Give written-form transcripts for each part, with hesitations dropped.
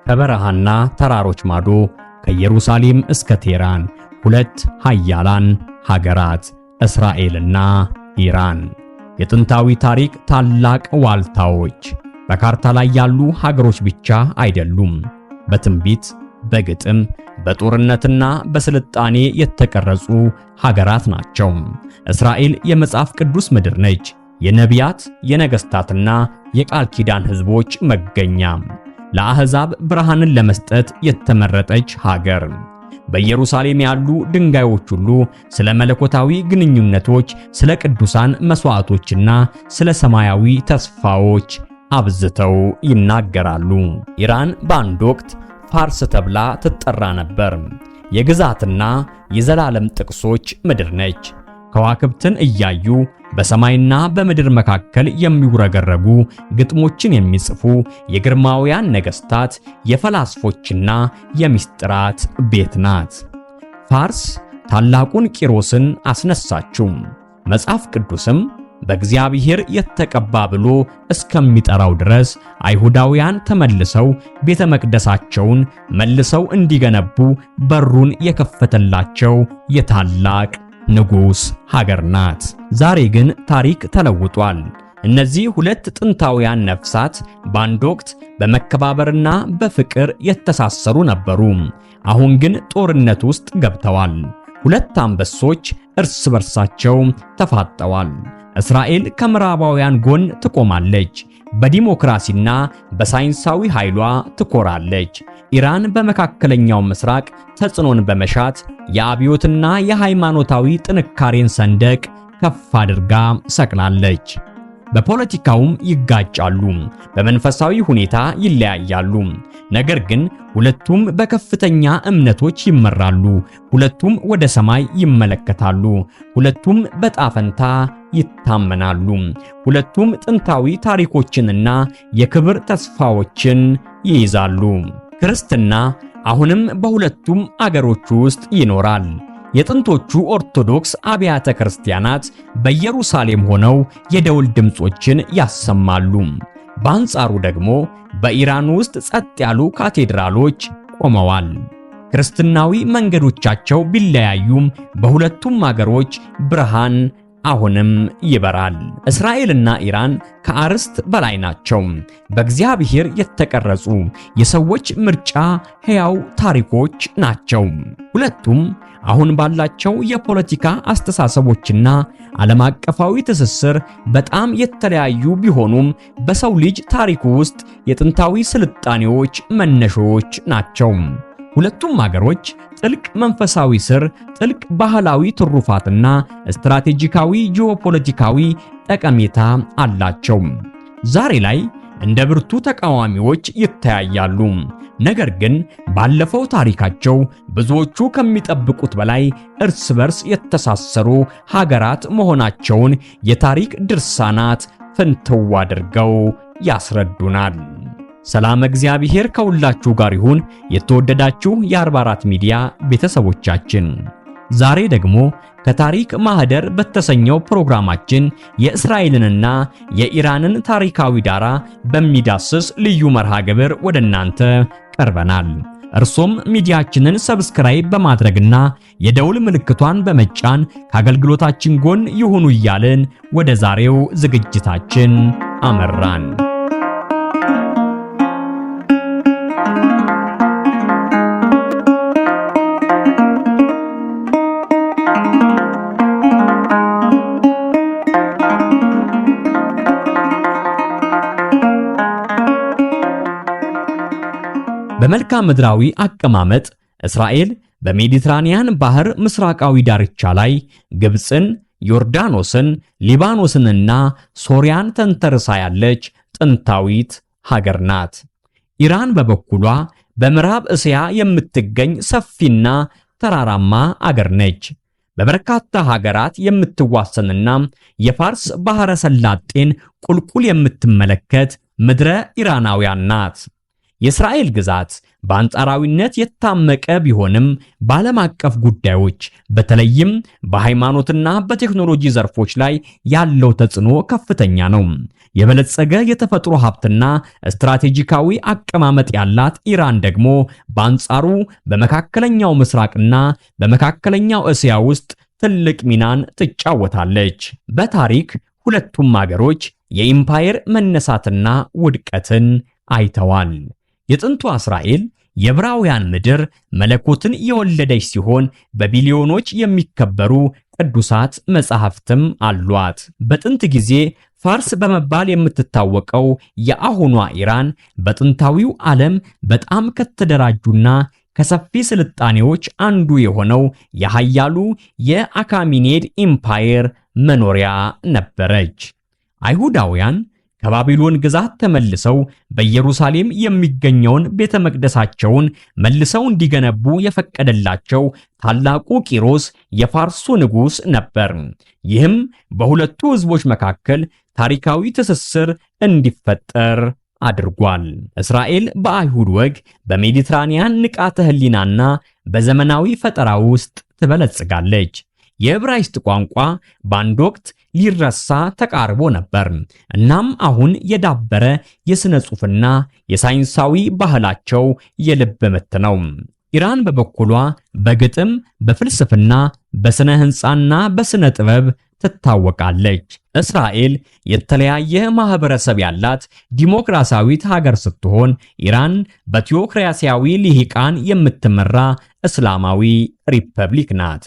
ከበረሃና ተራሮች ማዶ ከኢየሩሳሌም እስከ ቴህራን ሁለት ኃያላን ሀገራት እስራኤልና ኢራን። የጥንታዊ ታሪክ ታላቅ ዋልታዎች በካርታ ላይ ያሉ ሀገሮች ብቻ አይደሉም። በትንቢት፣ በግጥም፣ በጦርነትና በስልጣኔ የተቀረጹ ሀገራት ናቸው። እስራኤል የመጽሐፍ ቅዱስ ምድር ነች። የነቢያት የነገስታትና የቃል ኪዳን ሕዝቦች መገኛ፣ ለአሕዛብ ብርሃንን ለመስጠት የተመረጠች ሀገር። በኢየሩሳሌም ያሉ ድንጋዮች ሁሉ ስለ መለኮታዊ ግንኙነቶች፣ ስለ ቅዱሳን መስዋዕቶችና ስለ ሰማያዊ ተስፋዎች አብዝተው ይናገራሉ። ኢራን በአንድ ወቅት ፋርስ ተብላ ትጠራ ነበር። የግዛትና የዘላለም ጥቅሶች ምድር ነች። ከዋክብትን እያዩ በሰማይና በምድር መካከል የሚውረገረጉ ግጥሞችን የሚጽፉ የግርማውያን ነገስታት፣ የፈላስፎችና የሚስጥራት ቤት ናት። ፋርስ ታላቁን ቂሮስን አስነሳችው። መጽሐፍ ቅዱስም በእግዚአብሔር የተቀባ ብሎ እስከሚጠራው ድረስ አይሁዳውያን ተመልሰው ቤተ መቅደሳቸውን መልሰው እንዲገነቡ በሩን የከፈተላቸው የታላቅ ንጉስ ሀገር ናት። ዛሬ ግን ታሪክ ተለውጧል። እነዚህ ሁለት ጥንታውያን ነፍሳት በአንድ ወቅት በመከባበርና በፍቅር የተሳሰሩ ነበሩ። አሁን ግን ጦርነት ውስጥ ገብተዋል። ሁለት አንበሶች እርስ በርሳቸው ተፋጠዋል። እስራኤል ከምዕራባውያን ጎን ትቆማለች፣ በዲሞክራሲና በሳይንሳዊ ኃይሏ ትኮራለች። ኢራን በመካከለኛው ምስራቅ ተጽዕኖን በመሻት የአብዮትና የሃይማኖታዊ ጥንካሬን ሰንደቅ ከፍ አድርጋ ሰቅላለች። በፖለቲካውም ይጋጫሉ፣ በመንፈሳዊ ሁኔታ ይለያያሉ። ነገር ግን ሁለቱም በከፍተኛ እምነቶች ይመራሉ። ሁለቱም ወደ ሰማይ ይመለከታሉ። ሁለቱም በጣፈንታ ይታመናሉ። ሁለቱም ጥንታዊ ታሪኮችንና የክብር ተስፋዎችን ይይዛሉ። ክርስትና አሁንም በሁለቱም አገሮች ውስጥ ይኖራል። የጥንቶቹ ኦርቶዶክስ አብያተ ክርስቲያናት በኢየሩሳሌም ሆነው የደውል ድምጾችን ያሰማሉ። በአንጻሩ ደግሞ በኢራን ውስጥ ጸጥ ያሉ ካቴድራሎች ቆመዋል። ክርስትናዊ መንገዶቻቸው ቢለያዩም በሁለቱም አገሮች ብርሃን አሁንም ይበራል። እስራኤልና ኢራን ከአርስት በላይ ናቸው። በእግዚአብሔር የተቀረጹ የሰዎች ምርጫ ሕያው ታሪኮች ናቸው። ሁለቱም አሁን ባላቸው የፖለቲካ አስተሳሰቦችና ዓለም አቀፋዊ ትስስር በጣም የተለያዩ ቢሆኑም በሰው ልጅ ታሪክ ውስጥ የጥንታዊ ስልጣኔዎች መነሾች ናቸው። ሁለቱም ሀገሮች ጥልቅ መንፈሳዊ ስር፣ ጥልቅ ባህላዊ ትሩፋትና ስትራቴጂካዊ ጂኦፖለቲካዊ ጠቀሜታ አላቸው። ዛሬ ላይ እንደ ብርቱ ተቃዋሚዎች ይተያያሉ። ነገር ግን ባለፈው ታሪካቸው ብዙዎቹ ከሚጠብቁት በላይ እርስ በርስ የተሳሰሩ ሀገራት መሆናቸውን የታሪክ ድርሳናት ፍንትው አድርገው ያስረዱናል። ሰላም እግዚአብሔር ከሁላችሁ ጋር ይሁን። የተወደዳችሁ የ44 ሚዲያ ቤተሰቦቻችን ዛሬ ደግሞ ከታሪክ ማህደር በተሰኘው ፕሮግራማችን የእስራኤልንና የኢራንን ታሪካዊ ዳራ በሚዳስስ ልዩ መርሃ ግብር ወደ እናንተ ቀርበናል። እርሶም ሚዲያችንን ሰብስክራይብ በማድረግና የደውል ምልክቷን በመጫን ከአገልግሎታችን ጎን ይሁኑ እያልን ወደ ዛሬው ዝግጅታችን አመራን። በመልክዓ ምድራዊ አቀማመጥ እስራኤል በሜዲትራኒያን ባህር ምስራቃዊ ዳርቻ ላይ ግብፅን፣ ዮርዳኖስን፣ ሊባኖስንና ሶሪያን ተንተርሳ ያለች ጥንታዊት ሀገር ናት። ኢራን በበኩሏ በምዕራብ እስያ የምትገኝ ሰፊና ተራራማ አገር ነች። በበርካታ ሀገራት የምትዋሰንና የፋርስ ባህረ ሰላጤን ቁልቁል የምትመለከት ምድረ ኢራናውያን ናት። የእስራኤል ግዛት በአንጻራዊነት የታመቀ ቢሆንም በዓለም አቀፍ ጉዳዮች በተለይም በሃይማኖትና በቴክኖሎጂ ዘርፎች ላይ ያለው ተጽዕኖ ከፍተኛ ነው። የበለጸገ የተፈጥሮ ሀብትና ስትራቴጂካዊ አቀማመጥ ያላት ኢራን ደግሞ በአንጻሩ በመካከለኛው ምስራቅና በመካከለኛው እስያ ውስጥ ትልቅ ሚናን ትጫወታለች። በታሪክ ሁለቱም አገሮች የኢምፓየር መነሳትና ውድቀትን አይተዋል። የጥንቷ እስራኤል የዕብራውያን ምድር መለኮትን የወለደች ሲሆን በቢሊዮኖች የሚከበሩ ቅዱሳት መጻሕፍትም አሏት። በጥንት ጊዜ ፋርስ በመባል የምትታወቀው የአሁኗ ኢራን በጥንታዊው ዓለም በጣም ከተደራጁና ከሰፊ ስልጣኔዎች አንዱ የሆነው የኃያሉ የአካሚኔድ ኢምፓየር መኖሪያ ነበረች። አይሁዳውያን ከባቢሎን ግዛት ተመልሰው በኢየሩሳሌም የሚገኘውን ቤተ መቅደሳቸውን መልሰው እንዲገነቡ የፈቀደላቸው ታላቁ ቂሮስ የፋርሱ ንጉሥ ነበር። ይህም በሁለቱ ሕዝቦች መካከል ታሪካዊ ትስስር እንዲፈጠር አድርጓል። እስራኤል በአይሁድ ወግ በሜዲትራኒያን ንቃተ ሕሊናና በዘመናዊ ፈጠራ ውስጥ ትበለጽጋለች። የዕብራይስጥ ቋንቋ በአንድ ወቅት ሊረሳ ተቃርቦ ነበር። እናም አሁን የዳበረ የሥነ ጽሑፍና የሳይንሳዊ ባህላቸው የልብ ምት ነው። ኢራን በበኩሏ በግጥም፣ በፍልስፍና፣ በሥነ ሕንፃና በሥነ ጥበብ ትታወቃለች። እስራኤል የተለያየ ማህበረሰብ ያላት ዲሞክራሲያዊት ሀገር ስትሆን ኢራን በቲዮክራሲያዊ ልሂቃን የምትመራ እስላማዊ ሪፐብሊክ ናት።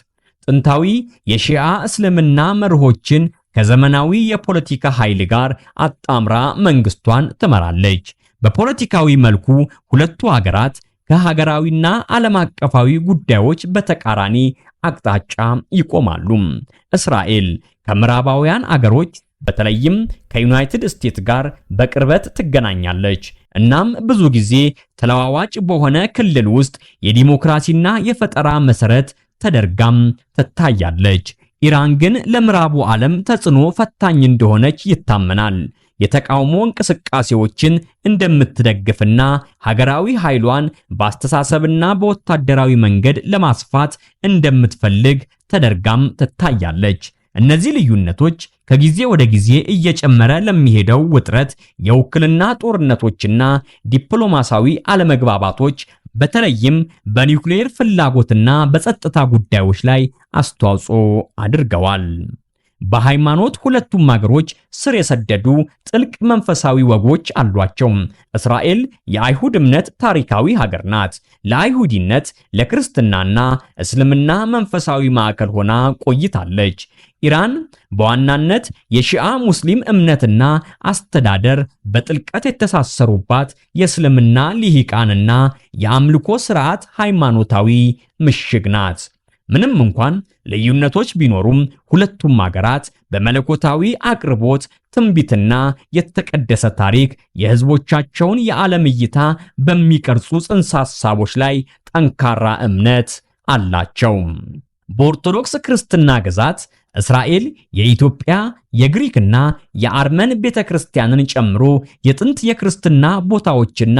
ጥንታዊ የሺዓ እስልምና መርሆችን ከዘመናዊ የፖለቲካ ኃይል ጋር አጣምራ መንግስቷን ትመራለች። በፖለቲካዊ መልኩ ሁለቱ ሀገራት ከሀገራዊና ዓለም አቀፋዊ ጉዳዮች በተቃራኒ አቅጣጫ ይቆማሉ። እስራኤል ከምዕራባውያን አገሮች በተለይም ከዩናይትድ ስቴትስ ጋር በቅርበት ትገናኛለች። እናም ብዙ ጊዜ ተለዋዋጭ በሆነ ክልል ውስጥ የዲሞክራሲና የፈጠራ መሰረት ተደርጋም ትታያለች። ኢራን ግን ለምዕራቡ ዓለም ተጽዕኖ ፈታኝ እንደሆነች ይታመናል። የተቃውሞ እንቅስቃሴዎችን እንደምትደግፍና ሀገራዊ ኃይሏን በአስተሳሰብና በወታደራዊ መንገድ ለማስፋት እንደምትፈልግ ተደርጋም ትታያለች። እነዚህ ልዩነቶች ከጊዜ ወደ ጊዜ እየጨመረ ለሚሄደው ውጥረት፣ የውክልና ጦርነቶችና ዲፕሎማሲያዊ አለመግባባቶች በተለይም በኒውክሌር ፍላጎትና በጸጥታ ጉዳዮች ላይ አስተዋጽኦ አድርገዋል። በሃይማኖት ሁለቱም ሀገሮች ስር የሰደዱ ጥልቅ መንፈሳዊ ወጎች አሏቸው። እስራኤል የአይሁድ እምነት ታሪካዊ ሀገር ናት። ለአይሁዲነት፣ ለክርስትናና እስልምና መንፈሳዊ ማዕከል ሆና ቆይታለች። ኢራን በዋናነት የሺዓ ሙስሊም እምነትና አስተዳደር በጥልቀት የተሳሰሩባት የእስልምና ልሂቃንና የአምልኮ ሥርዓት ሃይማኖታዊ ምሽግ ናት። ምንም እንኳን ልዩነቶች ቢኖሩም ሁለቱም ሀገራት በመለኮታዊ አቅርቦት፣ ትንቢትና የተቀደሰ ታሪክ የሕዝቦቻቸውን የዓለም እይታ በሚቀርጹ ጽንሰ ሐሳቦች ላይ ጠንካራ እምነት አላቸው። በኦርቶዶክስ ክርስትና ግዛት እስራኤል የኢትዮጵያ፣ የግሪክና የአርመን ቤተክርስቲያንን ጨምሮ የጥንት የክርስትና ቦታዎችና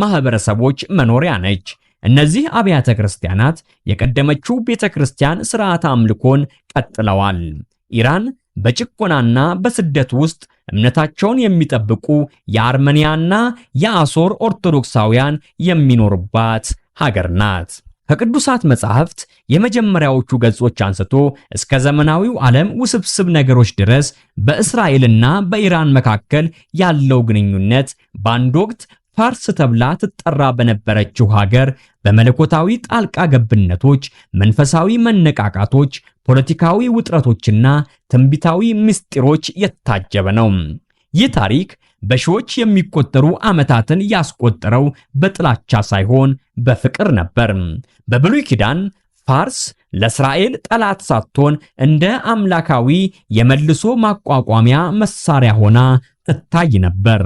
ማህበረሰቦች መኖሪያ ነች። እነዚህ አብያተ ክርስቲያናት የቀደመችው ቤተክርስቲያን ሥርዓተ አምልኮን ቀጥለዋል። ኢራን በጭቆናና በስደት ውስጥ እምነታቸውን የሚጠብቁ የአርመኒያና የአሶር ኦርቶዶክሳውያን የሚኖሩባት ሀገር ናት። ከቅዱሳት መጻሕፍት የመጀመሪያዎቹ ገጾች አንስቶ እስከ ዘመናዊው ዓለም ውስብስብ ነገሮች ድረስ በእስራኤልና በኢራን መካከል ያለው ግንኙነት በአንድ ወቅት ፋርስ ተብላ ትጠራ በነበረችው ሀገር በመለኮታዊ ጣልቃ ገብነቶች፣ መንፈሳዊ መነቃቃቶች፣ ፖለቲካዊ ውጥረቶችና ትንቢታዊ ምስጢሮች የታጀበ ነው። ይህ ታሪክ በሺዎች የሚቆጠሩ ዓመታትን ያስቆጠረው በጥላቻ ሳይሆን በፍቅር ነበር። በብሉይ ኪዳን ፋርስ ለእስራኤል ጠላት ሳትሆን እንደ አምላካዊ የመልሶ ማቋቋሚያ መሳሪያ ሆና ትታይ ነበር።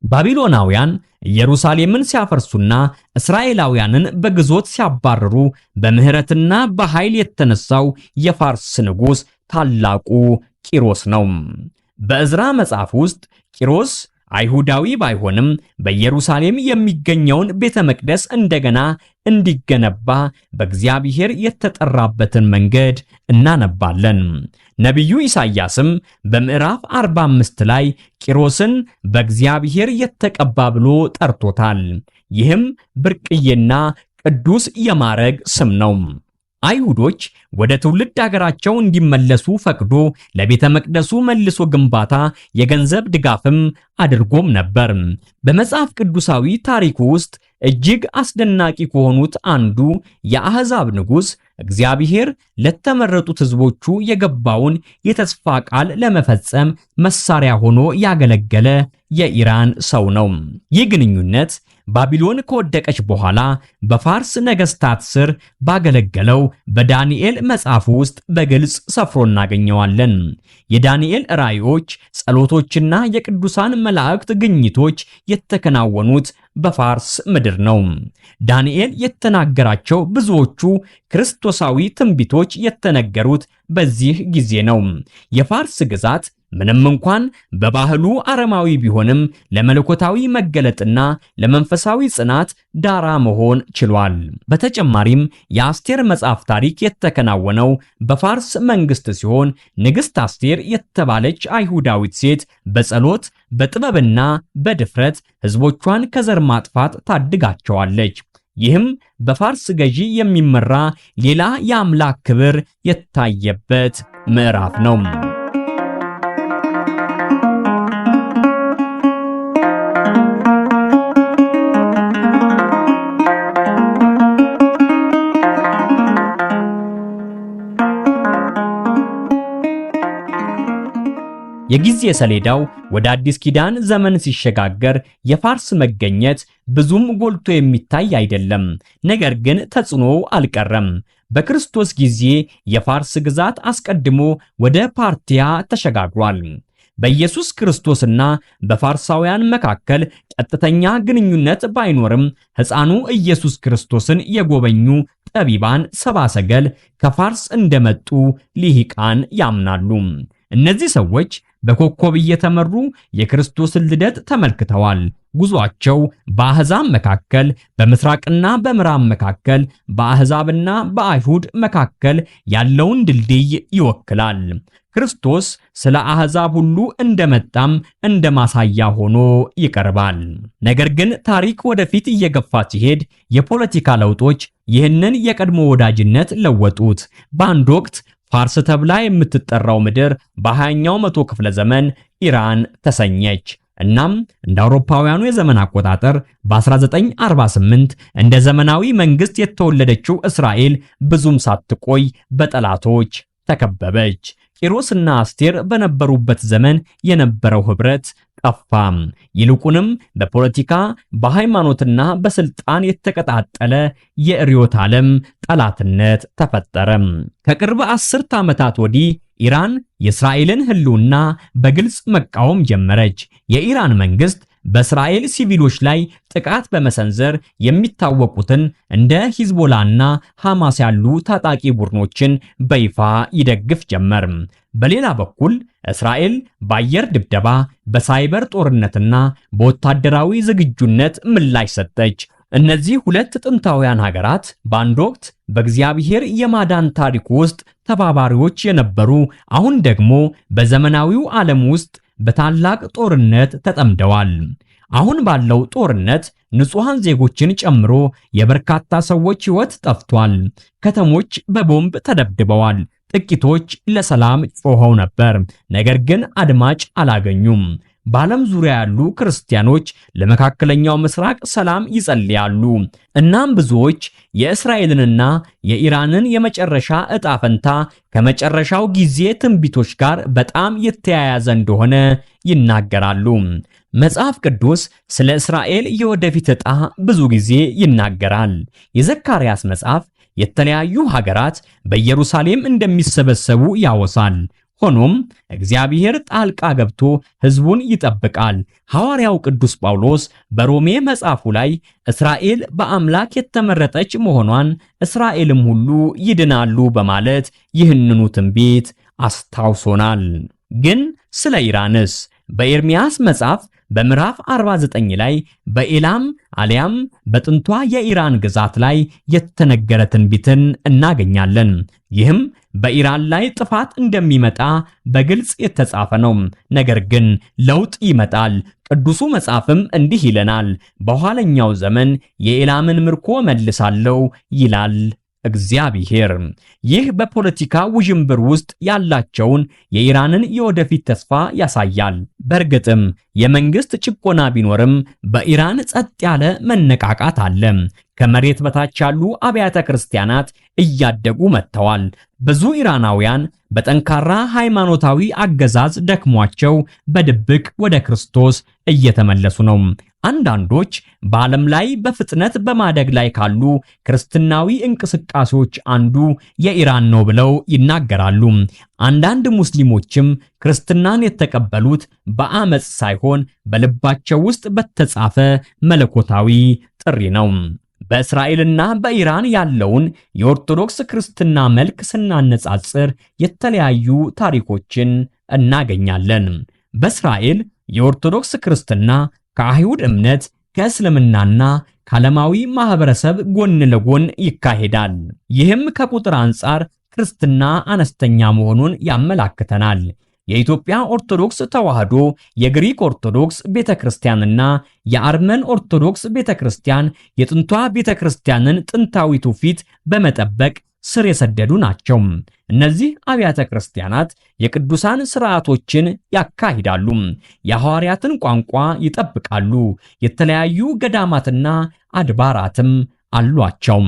ባቢሎናውያን ኢየሩሳሌምን ሲያፈርሱና እስራኤላውያንን በግዞት ሲያባርሩ በምህረትና በኃይል የተነሳው የፋርስ ንጉሥ ታላቁ ቂሮስ ነው። በዕዝራ መጽሐፍ ውስጥ ቂሮስ አይሁዳዊ ባይሆንም በኢየሩሳሌም የሚገኘውን ቤተ መቅደስ እንደገና እንዲገነባ በእግዚአብሔር የተጠራበትን መንገድ እናነባለን። ነቢዩ ኢሳይያስም በምዕራፍ 45 ላይ ቂሮስን በእግዚአብሔር የተቀባ ብሎ ጠርቶታል። ይህም ብርቅዬና ቅዱስ የማዕረግ ስም ነው። አይሁዶች ወደ ትውልድ ሀገራቸው እንዲመለሱ ፈቅዶ ለቤተ መቅደሱ መልሶ ግንባታ የገንዘብ ድጋፍም አድርጎም ነበር። በመጽሐፍ ቅዱሳዊ ታሪኩ ውስጥ እጅግ አስደናቂ ከሆኑት አንዱ የአሕዛብ ንጉሥ እግዚአብሔር ለተመረጡት ሕዝቦቹ የገባውን የተስፋ ቃል ለመፈጸም መሳሪያ ሆኖ ያገለገለ የኢራን ሰው ነው። ይህ ግንኙነት ባቢሎን ከወደቀች በኋላ በፋርስ ነገሥታት ስር ባገለገለው በዳንኤል መጽሐፍ ውስጥ በግልጽ ሰፍሮ እናገኘዋለን። የዳንኤል ራእዮች፣ ጸሎቶችና የቅዱሳን መላእክት ግኝቶች የተከናወኑት በፋርስ ምድር ነው። ዳንኤል የተናገራቸው ብዙዎቹ ክርስቶሳዊ ትንቢቶች የተነገሩት በዚህ ጊዜ ነው። የፋርስ ግዛት ምንም እንኳን በባህሉ አረማዊ ቢሆንም ለመለኮታዊ መገለጥና ለመንፈሳዊ ጽናት ዳራ መሆን ችሏል። በተጨማሪም የአስቴር መጽሐፍ ታሪክ የተከናወነው በፋርስ መንግስት ሲሆን ንግሥት አስቴር የተባለች አይሁዳዊት ሴት በጸሎት በጥበብና በድፍረት ሕዝቦቿን ከዘር ማጥፋት ታድጋቸዋለች። ይህም በፋርስ ገዢ የሚመራ ሌላ የአምላክ ክብር የታየበት ምዕራፍ ነው። የጊዜ ሰሌዳው ወደ አዲስ ኪዳን ዘመን ሲሸጋገር የፋርስ መገኘት ብዙም ጎልቶ የሚታይ አይደለም። ነገር ግን ተጽዕኖው አልቀረም። በክርስቶስ ጊዜ የፋርስ ግዛት አስቀድሞ ወደ ፓርቲያ ተሸጋግሯል። በኢየሱስ ክርስቶስና በፋርሳውያን መካከል ቀጥተኛ ግንኙነት ባይኖርም ሕፃኑ ኢየሱስ ክርስቶስን የጎበኙ ጠቢባን ሰብአ ሰገል ከፋርስ እንደመጡ ሊሂቃን ያምናሉ። እነዚህ ሰዎች በኮከብ እየተመሩ የክርስቶስን ልደት ተመልክተዋል። ጉዟቸው በአሕዛብ መካከል፣ በምስራቅና በምዕራብ መካከል፣ በአሕዛብና በአይሁድ መካከል ያለውን ድልድይ ይወክላል። ክርስቶስ ስለ አሕዛብ ሁሉ እንደመጣም እንደ ማሳያ ሆኖ ይቀርባል። ነገር ግን ታሪክ ወደፊት እየገፋ ሲሄድ የፖለቲካ ለውጦች ይህንን የቀድሞ ወዳጅነት ለወጡት። በአንድ ወቅት ፋርስ ተብላ የምትጠራው ምድር በ20ኛው መቶ ክፍለ ዘመን ኢራን ተሰኘች። እናም እንደ አውሮፓውያኑ የዘመን አቆጣጠር በ1948 እንደ ዘመናዊ መንግስት የተወለደችው እስራኤል ብዙም ሳትቆይ በጠላቶች ተከበበች። ቂሮስና አስቴር በነበሩበት ዘመን የነበረው ህብረት ጠፋ። ይልቁንም በፖለቲካ በሃይማኖትና በስልጣን የተቀጣጠለ የርዕዮተ ዓለም ጠላትነት ተፈጠረ። ከቅርብ 10 ዓመታት ወዲህ ኢራን የእስራኤልን ህልውና በግልጽ መቃወም ጀመረች። የኢራን መንግስት በእስራኤል ሲቪሎች ላይ ጥቃት በመሰንዘር የሚታወቁትን እንደ ሂዝቦላና ሐማስ ያሉ ታጣቂ ቡድኖችን በይፋ ይደግፍ ጀመር። በሌላ በኩል እስራኤል በአየር ድብደባ፣ በሳይበር ጦርነትና በወታደራዊ ዝግጁነት ምላሽ ሰጠች። እነዚህ ሁለት ጥንታውያን ሀገራት በአንድ ወቅት በእግዚአብሔር የማዳን ታሪክ ውስጥ ተባባሪዎች የነበሩ፣ አሁን ደግሞ በዘመናዊው ዓለም ውስጥ በታላቅ ጦርነት ተጠምደዋል። አሁን ባለው ጦርነት ንጹሃን ዜጎችን ጨምሮ የበርካታ ሰዎች ሕይወት ጠፍቷል። ከተሞች በቦምብ ተደብድበዋል። ጥቂቶች ለሰላም ጮኸው ነበር፣ ነገር ግን አድማጭ አላገኙም። በዓለም ዙሪያ ያሉ ክርስቲያኖች ለመካከለኛው ምስራቅ ሰላም ይጸልያሉ። እናም ብዙዎች የእስራኤልንና የኢራንን የመጨረሻ ዕጣ ፈንታ ከመጨረሻው ጊዜ ትንቢቶች ጋር በጣም የተያያዘ እንደሆነ ይናገራሉ። መጽሐፍ ቅዱስ ስለ እስራኤል የወደፊት ዕጣ ብዙ ጊዜ ይናገራል። የዘካርያስ መጽሐፍ የተለያዩ ሀገራት በኢየሩሳሌም እንደሚሰበሰቡ ያወሳል። ሆኖም እግዚአብሔር ጣልቃ ገብቶ ሕዝቡን ይጠብቃል። ሐዋርያው ቅዱስ ጳውሎስ በሮሜ መጽሐፉ ላይ እስራኤል በአምላክ የተመረጠች መሆኗን እስራኤልም ሁሉ ይድናሉ በማለት ይህንኑ ትንቢት አስታውሶናል። ግን ስለ ኢራንስ? በኤርምያስ መጽሐፍ በምዕራፍ 49 ላይ በኤላም አሊያም በጥንቷ የኢራን ግዛት ላይ የተነገረ ትንቢትን እናገኛለን። ይህም በኢራን ላይ ጥፋት እንደሚመጣ በግልጽ የተጻፈ ነው። ነገር ግን ለውጥ ይመጣል። ቅዱሱ መጽሐፍም እንዲህ ይለናል፣ በኋለኛው ዘመን የኤላምን ምርኮ መልሳለሁ ይላል እግዚአብሔር። ይህ በፖለቲካ ውዥንብር ውስጥ ያላቸውን የኢራንን የወደፊት ተስፋ ያሳያል። በእርግጥም የመንግስት ጭቆና ቢኖርም በኢራን ጸጥ ያለ መነቃቃት አለ። ከመሬት በታች ያሉ አብያተ ክርስቲያናት እያደጉ መጥተዋል። ብዙ ኢራናውያን በጠንካራ ሃይማኖታዊ አገዛዝ ደክሟቸው በድብቅ ወደ ክርስቶስ እየተመለሱ ነው። አንዳንዶች በዓለም ላይ በፍጥነት በማደግ ላይ ካሉ ክርስትናዊ እንቅስቃሴዎች አንዱ የኢራን ነው ብለው ይናገራሉ። አንዳንድ ሙስሊሞችም ክርስትናን የተቀበሉት በአመጽ ሳይሆን በልባቸው ውስጥ በተጻፈ መለኮታዊ ጥሪ ነው። በእስራኤልና በኢራን ያለውን የኦርቶዶክስ ክርስትና መልክ ስናነጻጽር የተለያዩ ታሪኮችን እናገኛለን። በእስራኤል የኦርቶዶክስ ክርስትና ከአይሁድ እምነት ከእስልምናና ከዓለማዊ ማህበረሰብ ጎን ለጎን ይካሄዳል። ይህም ከቁጥር አንጻር ክርስትና አነስተኛ መሆኑን ያመላክተናል። የኢትዮጵያ ኦርቶዶክስ ተዋሕዶ፣ የግሪክ ኦርቶዶክስ ቤተክርስቲያንና የአርመን ኦርቶዶክስ ቤተክርስቲያን የጥንቷ ቤተክርስቲያንን ጥንታዊ ትውፊት በመጠበቅ ስር የሰደዱ ናቸው። እነዚህ አብያተ ክርስቲያናት የቅዱሳን ሥርዓቶችን ያካሂዳሉ፣ የሐዋርያትን ቋንቋ ይጠብቃሉ፣ የተለያዩ ገዳማትና አድባራትም አሏቸው።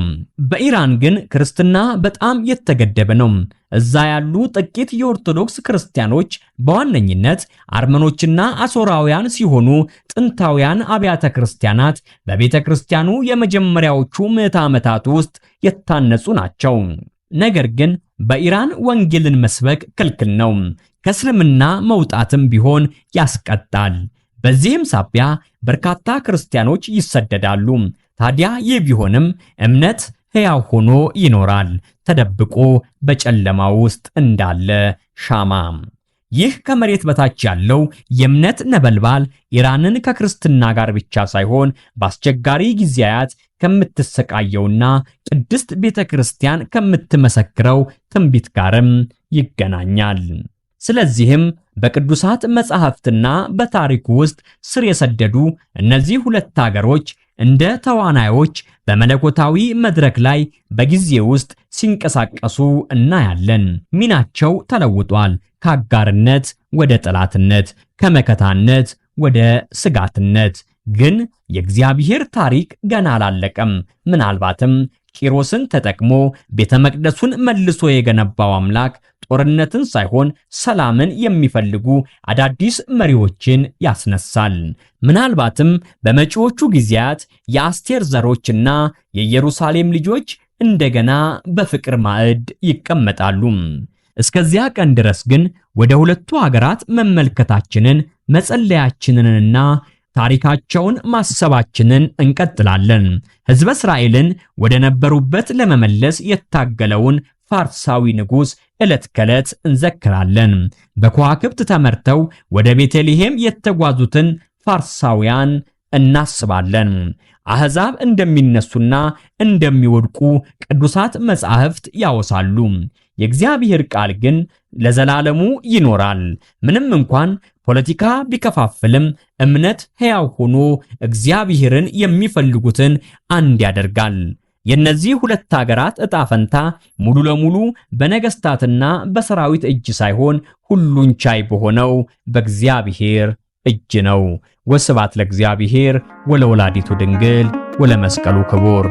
በኢራን ግን ክርስትና በጣም የተገደበ ነው። እዛ ያሉ ጥቂት የኦርቶዶክስ ክርስቲያኖች በዋነኝነት አርመኖችና አሦራውያን ሲሆኑ ጥንታውያን አብያተ ክርስቲያናት በቤተ ክርስቲያኑ የመጀመሪያዎቹ ምዕተ ዓመታት ውስጥ የታነጹ ናቸው። ነገር ግን በኢራን ወንጌልን መስበክ ክልክል ነው። ከእስልምና መውጣትም ቢሆን ያስቀጣል። በዚህም ሳቢያ በርካታ ክርስቲያኖች ይሰደዳሉ። ታዲያ ይህ ቢሆንም እምነት ሕያው ሆኖ ይኖራል፣ ተደብቆ በጨለማ ውስጥ እንዳለ ሻማ። ይህ ከመሬት በታች ያለው የእምነት ነበልባል ኢራንን ከክርስትና ጋር ብቻ ሳይሆን በአስቸጋሪ ጊዜያት ከምትሰቃየውና ቅድስት ቤተክርስቲያን ከምትመሰክረው ትንቢት ጋርም ይገናኛል። ስለዚህም በቅዱሳት መጻሕፍትና በታሪኩ ውስጥ ስር የሰደዱ እነዚህ ሁለት ሀገሮች እንደ ተዋናዮች በመለኮታዊ መድረክ ላይ በጊዜ ውስጥ ሲንቀሳቀሱ እናያለን። ሚናቸው ተለውጧል። ከአጋርነት ወደ ጠላትነት፣ ከመከታነት ወደ ስጋትነት። ግን የእግዚአብሔር ታሪክ ገና አላለቀም። ምናልባትም ቂሮስን ተጠቅሞ ቤተ መቅደሱን መልሶ የገነባው አምላክ ጦርነትን ሳይሆን ሰላምን የሚፈልጉ አዳዲስ መሪዎችን ያስነሳል። ምናልባትም በመጪዎቹ ጊዜያት የአስቴር ዘሮችና የኢየሩሳሌም ልጆች እንደገና በፍቅር ማዕድ ይቀመጣሉ። እስከዚያ ቀን ድረስ ግን ወደ ሁለቱ ሀገራት መመልከታችንን መጸለያችንንና ታሪካቸውን ማሰባችንን እንቀጥላለን። ሕዝበ እስራኤልን ወደ ነበሩበት ለመመለስ የታገለውን ፋርሳዊ ንጉሥ ዕለት ከዕለት እንዘክራለን። በከዋክብት ተመርተው ወደ ቤተልሔም የተጓዙትን ፋርሳውያን እናስባለን። አሕዛብ እንደሚነሱና እንደሚወድቁ ቅዱሳት መጻሕፍት ያወሳሉ። የእግዚአብሔር ቃል ግን ለዘላለሙ ይኖራል። ምንም እንኳን ፖለቲካ ቢከፋፍልም እምነት ሕያው ሆኖ እግዚአብሔርን የሚፈልጉትን አንድ ያደርጋል። የነዚህ ሁለት ሀገራት ዕጣ ፈንታ ሙሉ ለሙሉ በነገስታትና በሰራዊት እጅ ሳይሆን ሁሉን ቻይ በሆነው በእግዚአብሔር እጅ ነው። ወስብሐት ለእግዚአብሔር ወለወላዲቱ ድንግል ወለመስቀሉ ክቡር።